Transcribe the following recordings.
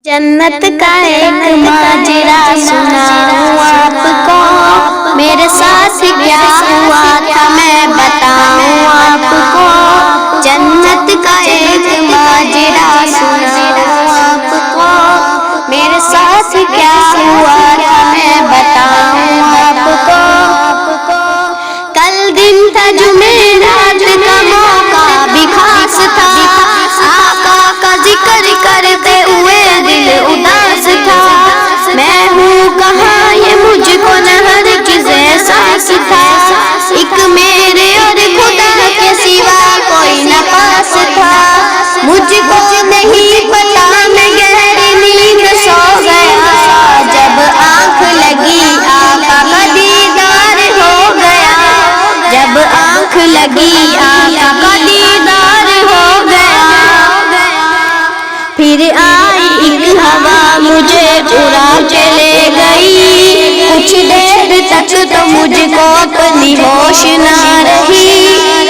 जन्नत का एक माजरा सुनाऊं आपको, मेरे साथ क्या हुआ था मैं बताऊं आपको। जन्नत का एक माजरा सुनाऊं आपको, मेरे साथ क्या हुआ था मैं बताऊं आपको। कल दिन था जुमेरात का मौका भी खास था, आका का जिक्र करते हुए दिल उदास था। मैं हूँ कहाँ ये मुझको नहर किस एहसास था, एक मेरे और खुदा के सिवा कोई न पास था। मुझको नहीं पता मैं गहरी नींद सो गया, जब आँख लगी आका का दीदार हो गया। जब आँख लगी आका का दीदार हो गया। फिर आई एक हवा मुझे उड़ा के ले गई, कुछ देर तक तो मुझको अपनी होश ना रही।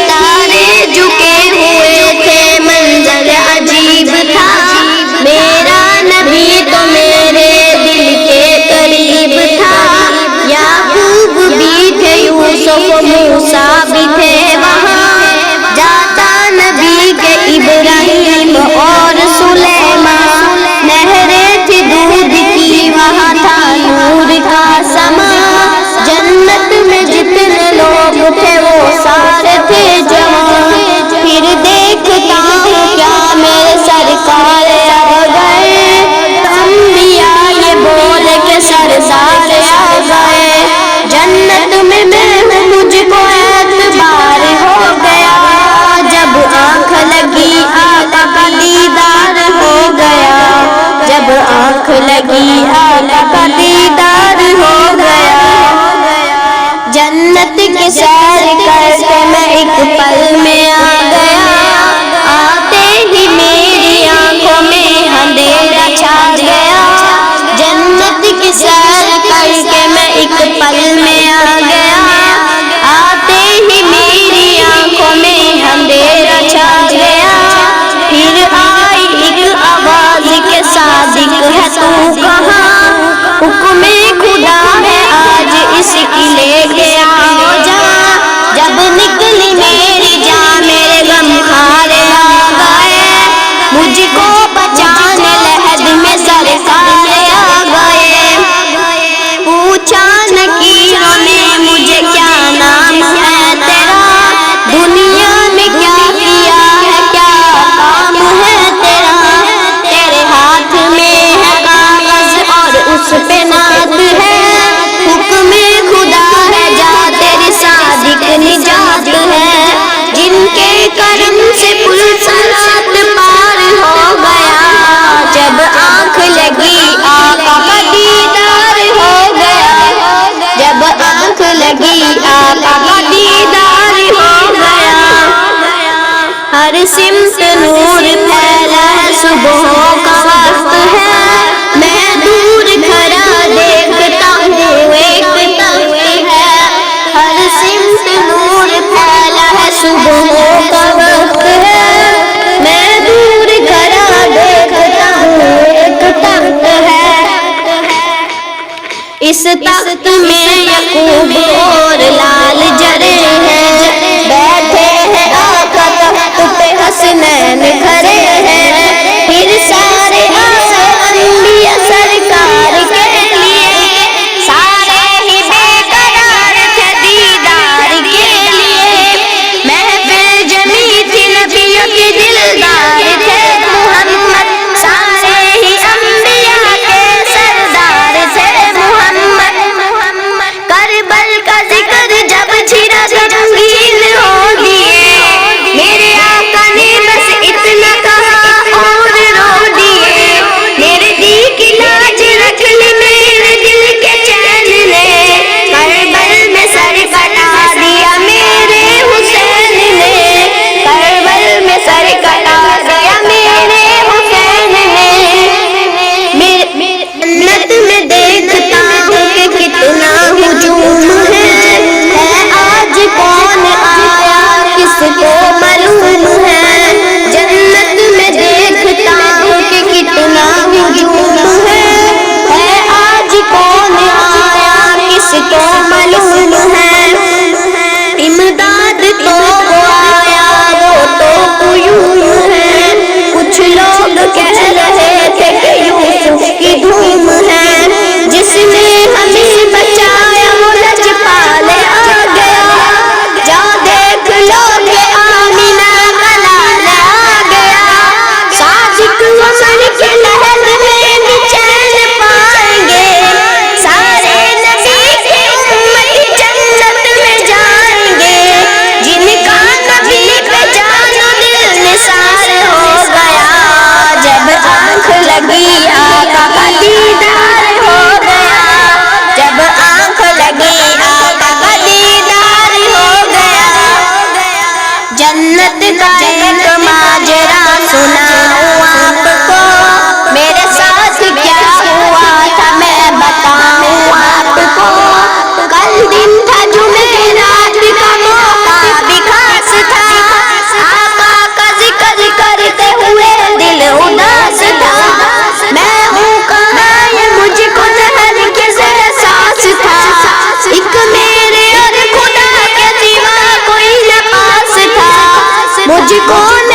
तारे झुके हुए थे मंजर अजीब था, मेरा नबी तो मेरे दिल के करीब था। याकूब भी थे, यूसुफ मूसा भी थे वहाँ, जाता नबी के इब्राहिम और सुलेमान। नहरें थी दूध की वहाँ था नूर का समा, जन्नत में जितने लोग थे वो सारे थे जवान। फिर देखता हूँ क्या मेरे सरकार आ गए, अंबिया ये बोल के सरदार आ गए। जन्नत में मैं हूँ मुझको एतबार हो गया, जब आँख लगी आका का दीदार हो गया। जब आँख लगी आका का दीदार हो गया। जन्नत की सैर करके मैं एक पल में आ गया, आते ही मेरी आंखों में अंधेरा छा गया। जन्नत की सैर करके मैं एक पल में आ गया, आते ही मेरी आंखों में अंधेरा छा गया। फिर आई एक आवाज के सादिक है तू कहाँ, हुक्म खुदा है आज इसकी लेके आओ जा। जब निकली मेरी जान मेरे गम खारे आ गए, मुझको बचाने लहद में सरकार आ गए। पूछा नकीरों ने मुझे क्या नाम है तेरा, दुनिया में क्या किया है क्या काम है तेरा। तेरे हाथ में है कागज और उस पे नात है, हुक्म खुदा है जा तेरी सादिक निजात है। जिनके करम से पुल सरात पार हो गया, जब आँख लगी आका का दीदार हो गया। जब आँख लगी आका का दीदार हो गया। हर सिमत नूर फैला है, सुबह का वक्त है, मैं दूर खड़ा देखता हूँ एक तख्त है। हर सिमत नूर फैला है, सुबह का वक्त है, मैं दूर खड़ा देखता हूँ एक तख्त है। इस तख्त में याकूब और लाल जरे हैं, बैठे हैं आका तख्त पे हसनैन खड़े हैं। फिर सारे आए अंबिया सरकार के लिए, सारे ही बेकरार थे दीदार के लिए। महफिल जमी थी नबियों की दिलदार थे मुहम्मद, सारे ही अंबिया के सरदार थे मुहम्मद। करबल का जिक्र जब छिड़ा गमगीन हो गए, मेरे आका ने बस इतना مجھ کو